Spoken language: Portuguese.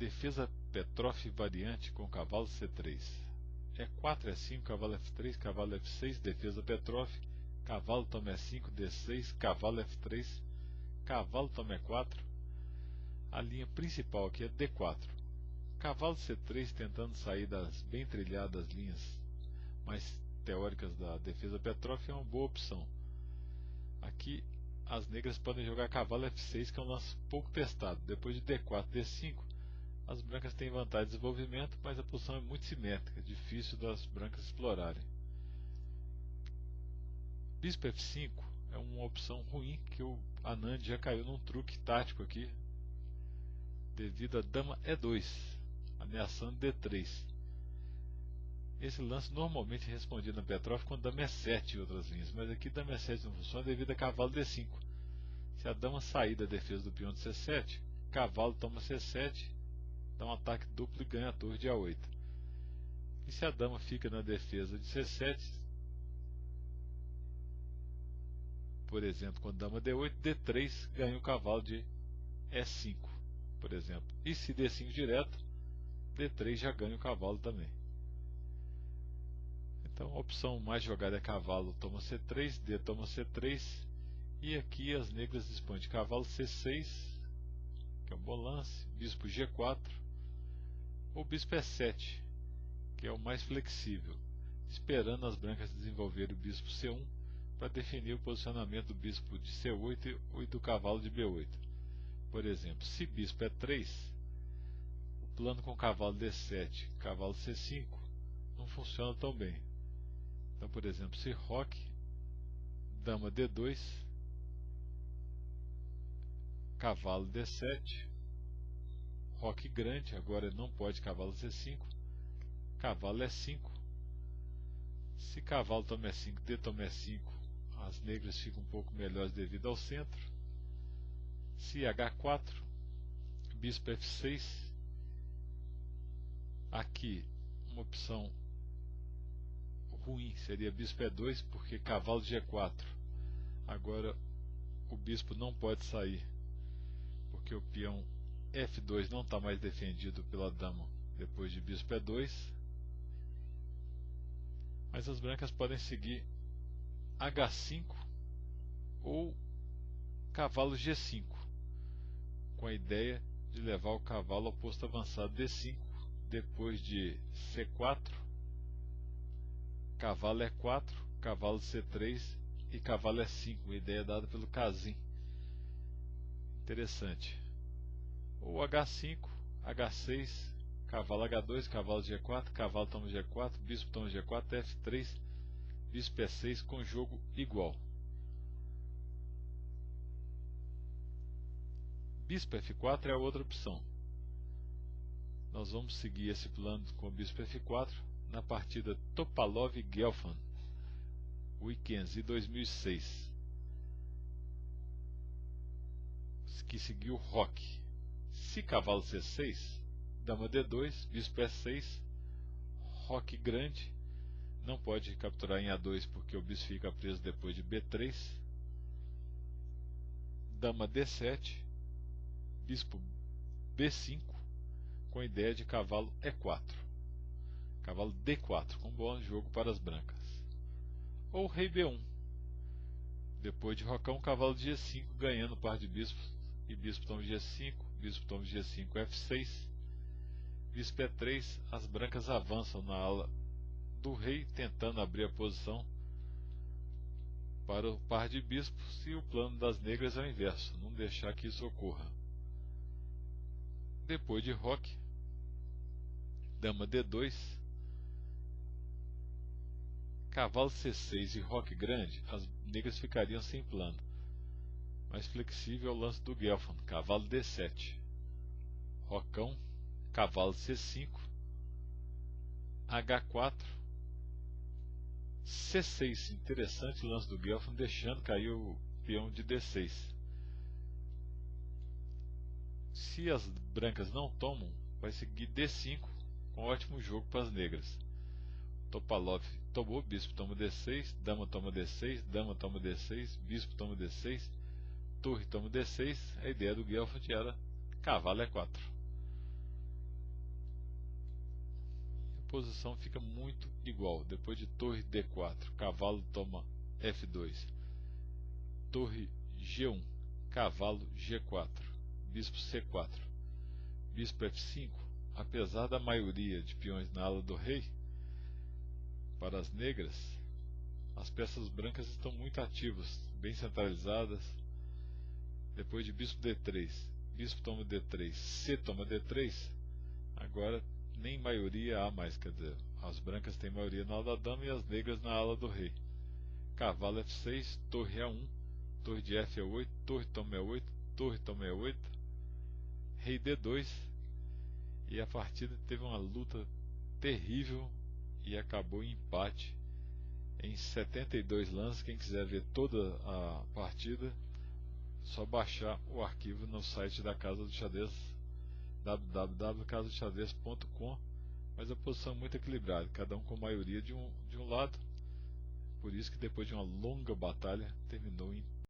Defesa Petrov variante com cavalo C3. E4, E5, cavalo F3, cavalo F6, defesa Petrov, cavalo toma E5, D6, cavalo F3, cavalo toma E4. A linha principal aqui é D4. Cavalo C3 tentando sair das bem trilhadas linhas mais teóricas da defesa Petrov é uma boa opção. Aqui as negras podem jogar cavalo F6, que é um lance pouco testado. Depois de D4, D5, as brancas têm vantagem de desenvolvimento, mas a posição é muito simétrica, difícil das brancas explorarem. Bispo F5 é uma opção ruim, que o Anand já caiu num truque tático aqui, devido a dama E2, ameaçando D3. Esse lance normalmente é respondido na Petrov com dama E7 e outras linhas, mas aqui dama E7 não funciona devido a cavalo D5. Se a dama sair da defesa do peão de C7, cavalo toma C7, dá um ataque duplo e ganha a torre de A8. E se a dama fica na defesa de C7, por exemplo, com dama D8, D3 ganha o cavalo de E5, por exemplo. E se D5 direto, D3 já ganha o cavalo também. Então a opção mais jogada é cavalo toma C3, D toma C3, e aqui as negras dispõem de cavalo C6, que é um bom lance, bispo G4, ou bispo E7, que é o mais flexível, esperando as brancas desenvolverem o bispo C1 para definir o posicionamento do bispo de C8 e do cavalo de B8. Por exemplo, se bispo E3, o plano com cavalo D7, cavalo C5 não funciona tão bem. Então, por exemplo, se roque, dama D2, cavalo D7, roque grande, agora não pode cavalo C5, cavalo E5. Se cavalo toma E5, D toma E5, as negras ficam um pouco melhores devido ao centro. Se H4, bispo F6, aqui uma opção ruim seria bispo E2, porque cavalo G4, agora o bispo não pode sair, porque o peão F2 não está mais defendido pela dama depois de bispo E2. Mas as brancas podem seguir H5 ou cavalo G5, com a ideia de levar o cavalo ao posto avançado D5, depois de C4, cavalo E4, cavalo C3 e cavalo E5, uma ideia dada pelo Kazin. Interessante. Ou H5, H6, cavalo H2, cavalo G4, cavalo toma G4, bispo toma G4, F3, bispo E6 com jogo igual. Bispo F4 é a outra opção. Nós vamos seguir esse plano com o bispo F4 na partida Topalov-Gelfand, Weekends 2006, que seguiu roque. Se cavalo C6, dama D2, bispo E6, roque grande, não pode capturar em A2 porque o bispo fica preso depois de B3, dama D7, bispo B5, com a ideia de cavalo E4, cavalo D4, com bom jogo para as brancas. Ou rei B1, depois de rocão, cavalo de G5, ganhando par de bispos, e bispo toma G5, bispo toma G5, F6, bispo E3, as brancas avançam na ala do rei, tentando abrir a posição para o par de bispos, e o plano das negras é o inverso, não deixar que isso ocorra. Depois de roque, dama D2, cavalo C6 e roque grande, as negras ficariam sem plano. Mais flexível é o lance do Gelfand, cavalo D7, rocão, cavalo C5, H4, C6, interessante o lance do Gelfand, deixando cair o peão de D6. Se as brancas não tomam, vai seguir D5, com ótimo jogo para as negras. Topalov tomou, bispo toma D6, dama toma D6, dama toma D6, bispo toma D6, torre toma D6. A ideia do Gelfand era cavalo E4. posição fica muito igual. Depois de torre D4, cavalo toma F2, torre G1, cavalo G4, bispo C4, bispo F5. Apesar da maioria de peões na ala do rei, para as negras, as peças brancas estão muito ativas, bem centralizadas. Depois de bispo D3, bispo toma D3, C toma D3, agora nem maioria há mais, quer dizer, as brancas têm maioria na ala da dama e as negras na ala do rei. Cavalo F6, torre A1, torre de F A8, torre toma E8, torre toma E8, rei D2, e a partida teve uma luta terrível e acabou em empate em 72 lances. Quem quiser ver toda a partida, só baixar o arquivo no site da Casa do Xadrez, www.casadoxadrez.com. Mas a posição é muito equilibrada, cada um com maioria de um lado, por isso que depois de uma longa batalha terminou em